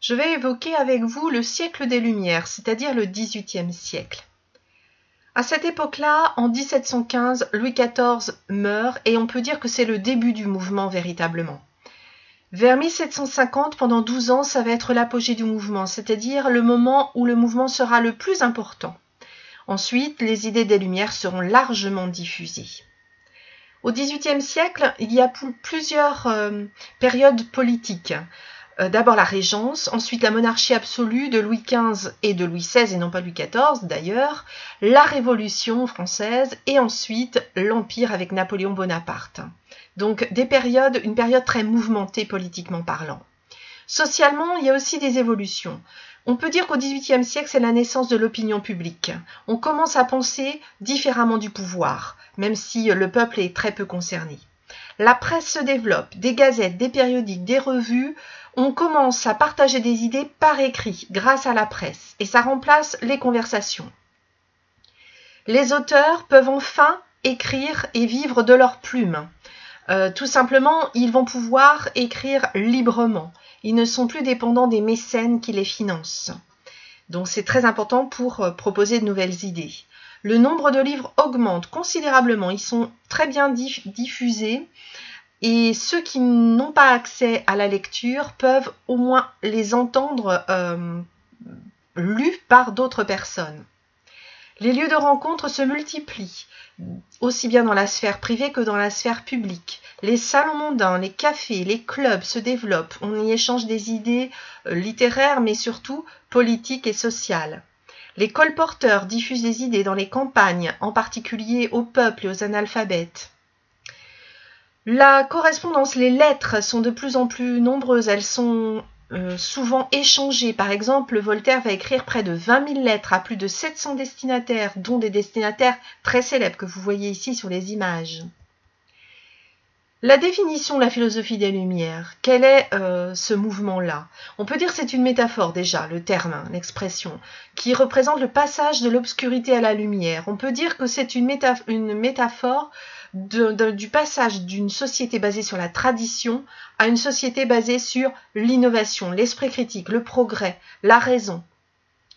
je vais évoquer avec vous le siècle des Lumières, c'est-à-dire le XVIIIe siècle. À cette époque-là, en 1715, Louis XIV meurt et on peut dire que c'est le début du mouvement véritablement. Vers 1750, pendant 12 ans, ça va être l'apogée du mouvement, c'est-à-dire le moment où le mouvement sera le plus important. Ensuite, les idées des Lumières seront largement diffusées. Au XVIIIe siècle, il y a plusieurs périodes politiques. D'abord la Régence, ensuite la monarchie absolue de Louis XV et de Louis XVI, et non pas Louis XIV d'ailleurs, la Révolution française, et ensuite l'Empire avec Napoléon Bonaparte. Donc une période très mouvementée politiquement parlant. Socialement, il y a aussi des évolutions. On peut dire qu'au XVIIIe siècle, c'est la naissance de l'opinion publique. On commence à penser différemment du pouvoir, même si le peuple est très peu concerné. La presse se développe, des gazettes, des périodiques, des revues. On commence à partager des idées par écrit, grâce à la presse, et ça remplace les conversations. Les auteurs peuvent enfin écrire et vivre de leur plume. Tout simplement, ils vont pouvoir écrire librement. Ils ne sont plus dépendants des mécènes qui les financent. Donc c'est très important pour proposer de nouvelles idées. Le nombre de livres augmente considérablement. Ils sont très bien diffusés. Et ceux qui n'ont pas accès à la lecture peuvent au moins les entendre lus par d'autres personnes. Les lieux de rencontre se multiplient, aussi bien dans la sphère privée que dans la sphère publique. Les salons mondains, les cafés, les clubs se développent. On y échange des idées littéraires, mais surtout politiques et sociales. Les colporteurs diffusent des idées dans les campagnes, en particulier au peuple et aux analphabètes. La correspondance, les lettres sont de plus en plus nombreuses. Elles sont souvent échangées. Par exemple, Voltaire va écrire près de 20 000 lettres à plus de 700 destinataires, dont des destinataires très célèbres que vous voyez ici sur les images. La définition de la philosophie des Lumières, quel est ce mouvement-là? On peut dire que c'est une métaphore déjà, le terme, l'expression, qui représente le passage de l'obscurité à la lumière. On peut dire que c'est une métaphore du passage d'une société basée sur la tradition à une société basée sur l'innovation, l'esprit critique, le progrès, la raison.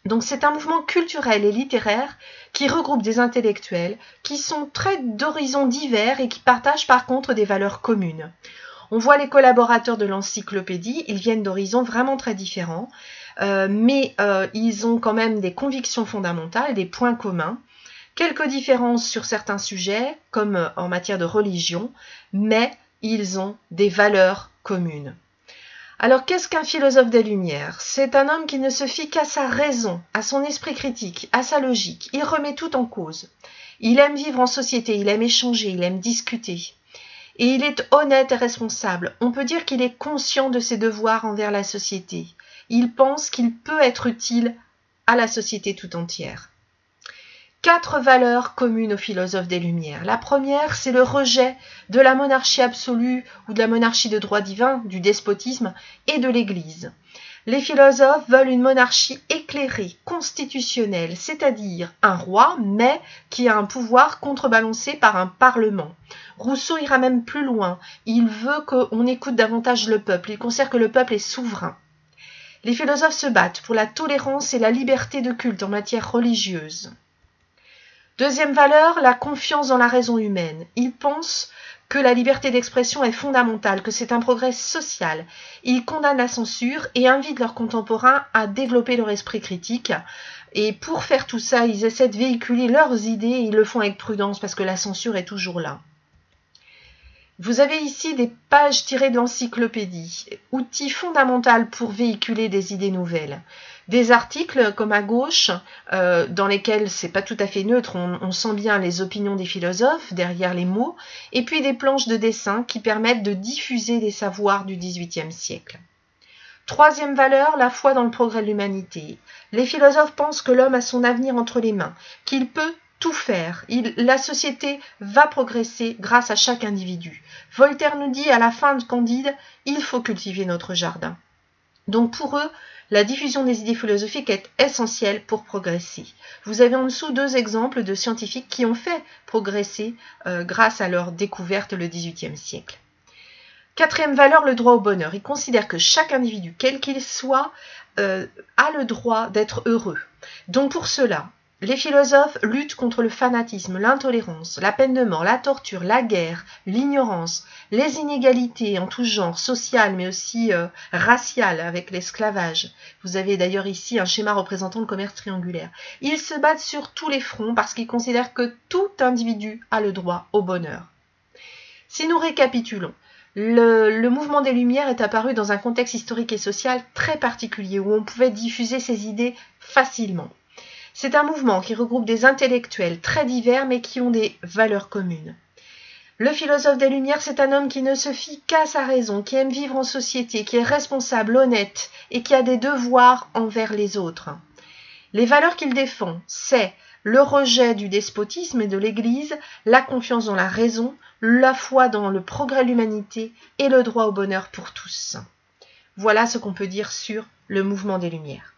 Donc c'est un mouvement culturel et littéraire qui regroupe des intellectuels qui sont très d'horizons divers et qui partagent par contre des valeurs communes. On voit les collaborateurs de l'encyclopédie, ils viennent d'horizons vraiment très différents, mais ils ont quand même des convictions fondamentales, des points communs. Quelques différences sur certains sujets, comme en matière de religion, mais ils ont des valeurs communes. Alors, qu'est-ce qu'un philosophe des Lumières? C'est un homme qui ne se fie qu'à sa raison, à son esprit critique, à sa logique. Il remet tout en cause. Il aime vivre en société, il aime échanger, il aime discuter. Et il est honnête et responsable. On peut dire qu'il est conscient de ses devoirs envers la société. Il pense qu'il peut être utile à la société tout entière. 4 valeurs communes aux philosophes des Lumières. La première, c'est le rejet de la monarchie absolue ou de la monarchie de droit divin, du despotisme et de l'Église. Les philosophes veulent une monarchie éclairée, constitutionnelle, c'est-à-dire un roi, mais qui a un pouvoir contrebalancé par un parlement. Rousseau ira même plus loin. Il veut qu'on écoute davantage le peuple. Il considère que le peuple est souverain. Les philosophes se battent pour la tolérance et la liberté de culte en matière religieuse. Deuxième valeur, la confiance dans la raison humaine. Ils pensent que la liberté d'expression est fondamentale, que c'est un progrès social. Ils condamnent la censure et invitent leurs contemporains à développer leur esprit critique. Et pour faire tout ça, ils essaient de véhiculer leurs idées et ils le font avec prudence parce que la censure est toujours là. Vous avez ici des pages tirées de l'encyclopédie, outil fondamental pour véhiculer des idées nouvelles. Des articles comme à gauche, dans lesquels c'est pas tout à fait neutre, on sent bien les opinions des philosophes derrière les mots, et puis des planches de dessin qui permettent de diffuser des savoirs du XVIIIe siècle. Troisième valeur, la foi dans le progrès de l'humanité. Les philosophes pensent que l'homme a son avenir entre les mains, qu'il peut tout faire. La société va progresser grâce à chaque individu. Voltaire nous dit à la fin de Candide, il faut cultiver notre jardin. Donc pour eux, la diffusion des idées philosophiques est essentielle pour progresser. Vous avez en dessous 2 exemples de scientifiques qui ont fait progresser grâce à leur découverte le XVIIIe siècle. Quatrième valeur, le droit au bonheur. Il considère que chaque individu, quel qu'il soit, a le droit d'être heureux. Donc pour cela, les philosophes luttent contre le fanatisme, l'intolérance, la peine de mort, la torture, la guerre, l'ignorance, les inégalités en tout genre, sociales mais aussi raciales avec l'esclavage. Vous avez d'ailleurs ici un schéma représentant le commerce triangulaire. Ils se battent sur tous les fronts parce qu'ils considèrent que tout individu a le droit au bonheur. Si nous récapitulons, le mouvement des Lumières est apparu dans un contexte historique et social très particulier où on pouvait diffuser ses idées facilement. C'est un mouvement qui regroupe des intellectuels très divers mais qui ont des valeurs communes. Le philosophe des Lumières, c'est un homme qui ne se fie qu'à sa raison, qui aime vivre en société, qui est responsable, honnête et qui a des devoirs envers les autres. Les valeurs qu'il défend, c'est le rejet du despotisme et de l'Église, la confiance dans la raison, la foi dans le progrès de l'humanité et le droit au bonheur pour tous. Voilà ce qu'on peut dire sur le mouvement des Lumières.